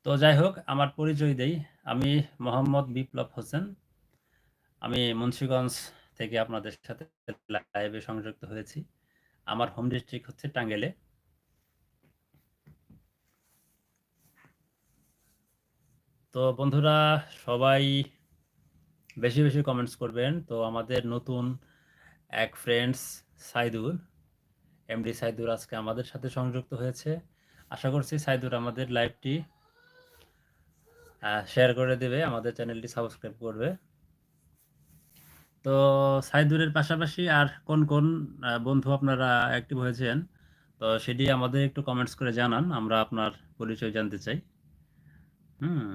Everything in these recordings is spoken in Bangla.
তো যাই হোক, আমার পরিচয় দেই। আমি মোহাম্মদ বিপ্লব হোসেন। আমি মুন্সিগঞ্জ থেকে আপনাদের সাথে লাইভে সংযুক্ত হয়েছি। আমার হোম ডিস্ট্রিক্ট হচ্ছে টাঙ্গাইলে। তো বন্ধুরা, সবাই বেশি, বেশি কমেন্টস করবেন। তো আমাদের নতুন এক ফ্রেন্ডস সাইদুর, এমডি সাইদুর আজকে আমাদের সাথে সংযুক্ত হয়েছে। আশা করছি সাইদুর আমাদের লাইভটি শেয়ার করে দেবে, আমাদের চ্যানেলটি সাবস্ক্রাইব করবে। তো সাইদুরের পাশাপাশি আর কোন কোন বন্ধু আপনারা অ্যাক্টিভ হয়েছেন, তো সেটি আমাদের একটু কমেন্টস করে জানান, আমরা আপনার পরিচয় জানতে চাই। হুম।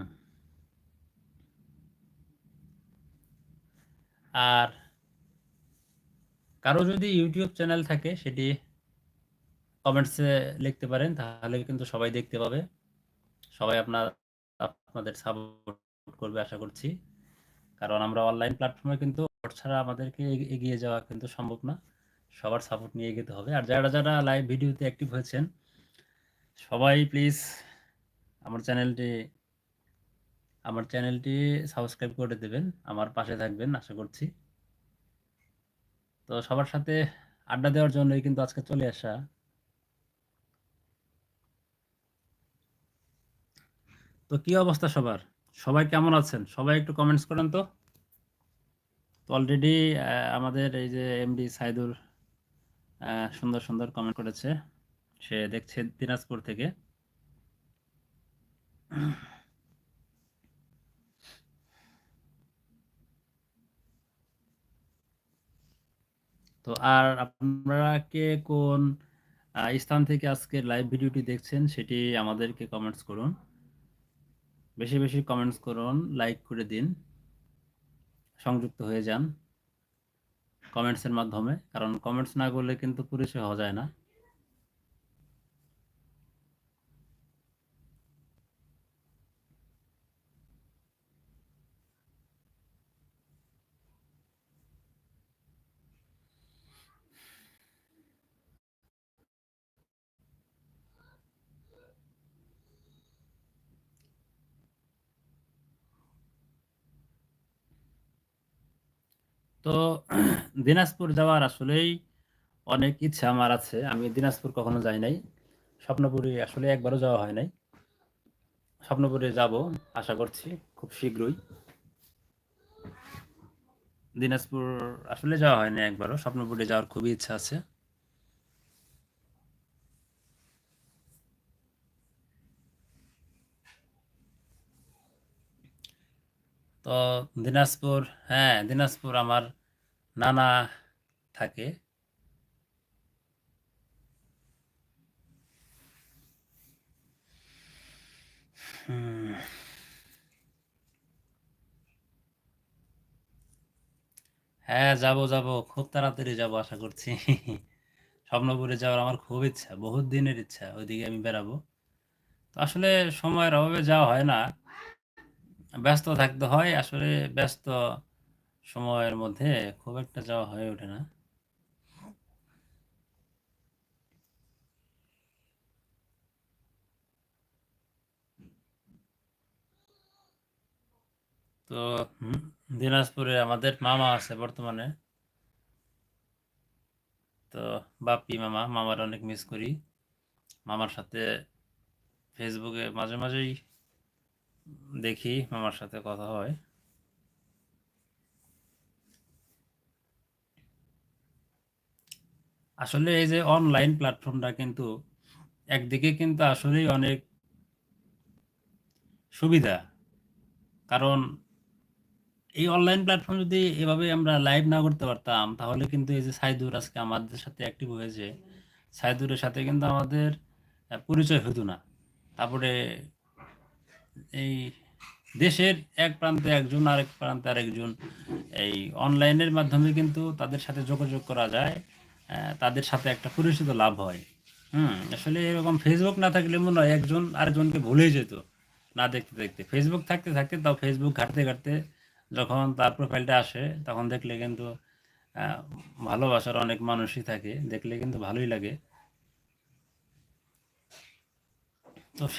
আর কারো যদি ইউটিউব চ্যানেল থাকে সেটি কমেন্টসে লিখতে পারেন, তাহলে কিন্তু সবাই দেখতে পাবে। সবাই আপনাদের সাপোর্ট করবে আশা করছি। কারণ আমরা অনলাইন প্ল্যাটফর্মে কিন্তু সাপোর্ট ছাড়া আমাদেরকে এগিয়ে যাওয়া কিন্তু সম্ভব না। সবার সাপোর্ট নিয়ে এগোতে হবে। আর যারা যারা লাইভ ভিডিওতে অ্যাক্টিভ হয়েছেন, সবাই প্লিজ আমার চ্যানেলটি আমার চ্যানেলটি সাবস্ক্রাইব করে দেবেন, আমার পাশে থাকবেন আশা করছি। তো সবার সাথে আড্ডা দেওয়ার জন্যই কিন্তু আজকে চলে আসা। তো কি অবস্থা সবার? সবাই কেমন আছেন? সবাই একটু কমেন্টস করেন তো। তো অলরেডি আমাদের এই যে এমডি সাইদুর সুন্দর সুন্দর কমেন্ট করেছে। সে দেখছে দিনাজপুর থেকে। তো আর আপনারা কে কোন স্থান থেকে আজকে লাইভ ভিডিওটি দেখছেন সেটি আমাদেরকে কমেন্টস করুন। বেশি বেশি কমেন্টস করুন, লাইক করে দিন, সংযুক্ত হয়ে যান কমেন্টসের মাধ্যমে, কারণ কমেন্টস না করলে কিন্তু পরিচয় হওয়া যায় না। তো দিনাজপুর যাওয়ার আসলেই অনেক ইচ্ছা আমার আছে। আমি দিনাজপুর কখনো যাই নাই। স্বপ্নপুরী আসলে একবারও যাওয়া হয় নাই। স্বপ্নপুরে যাব আশা করছি খুব শীঘ্রই। দিনাজপুর আসলে যাওয়া হয়নি একবারও। স্বপ্নপুরে যাওয়ার খুবই ইচ্ছা আছে। তো দিনাজপুর, হ্যাঁ, দিনাজপুর আমার নানা থাকে। হুম, হ্যাঁ, যাব যাব, খুব তাড়াতাড়ি যাব আশা করছি। স্বপ্নপুরে যাওয়ার আমার খুব ইচ্ছা, বহুত দিনের ইচ্ছা ওইদিকে আমি বেড়াবো। তো আসলে সময়ের অভাবে যাওয়া হয় না, ব্যস্ত থাকতে হয় আসলে। ব্যস্ত সময়ের মধ্যে খুব একটা যাওয়া হয়ে ওঠে না। তো দিনাজপুরে আমাদের মামা আছে বর্তমানে। তো বাপ্পি মামা, মামার অনেক মিস করি। মামার সাথে ফেসবুকে মাঝে মাঝেই দেখি, মামার সাথে কথা হয়। আসলে এই যে অনলাইন প্ল্যাটফর্মটা কিন্তু একদিকে কিন্তু আসলেই অনেক সুবিধা। কারণ এই অনলাইন প্ল্যাটফর্ম যদি এভাবে আমরা লাইভ না করতে পারতাম, তাহলে কিন্তু এই যে সাইদুর আজকে আমাদের সাথে অ্যাক্টিভ হয়েছে, সাইদুরের সাথে কিন্তু আমাদের পরিচয় হতো না। তারপরে এই দেশের এক প্রান্তে একজন, আরেক প্রান্তে আরেকজন, এই অনলাইনের মাধ্যমে কিন্তু তাদের সাথে যোগাযোগ করা যায়। তাদের সাথে একটা পরিচিত লাভ হয়। আসলে এরকম ফেসবুক না থাকলে মনে হয় একজন আরেকজনকে ভুলেই যেত, না দেখতে দেখতে। ফেসবুক থাকতে থাকতে, তাও ফেসবুক ঘাঁটতে ঘাঁটতে যখন তার প্রোফাইলটা আসে, তখন দেখলে কিন্তু আহ, ভালোবাসার অনেক মানুষই থাকে, দেখলে কিন্তু ভালোই লাগে।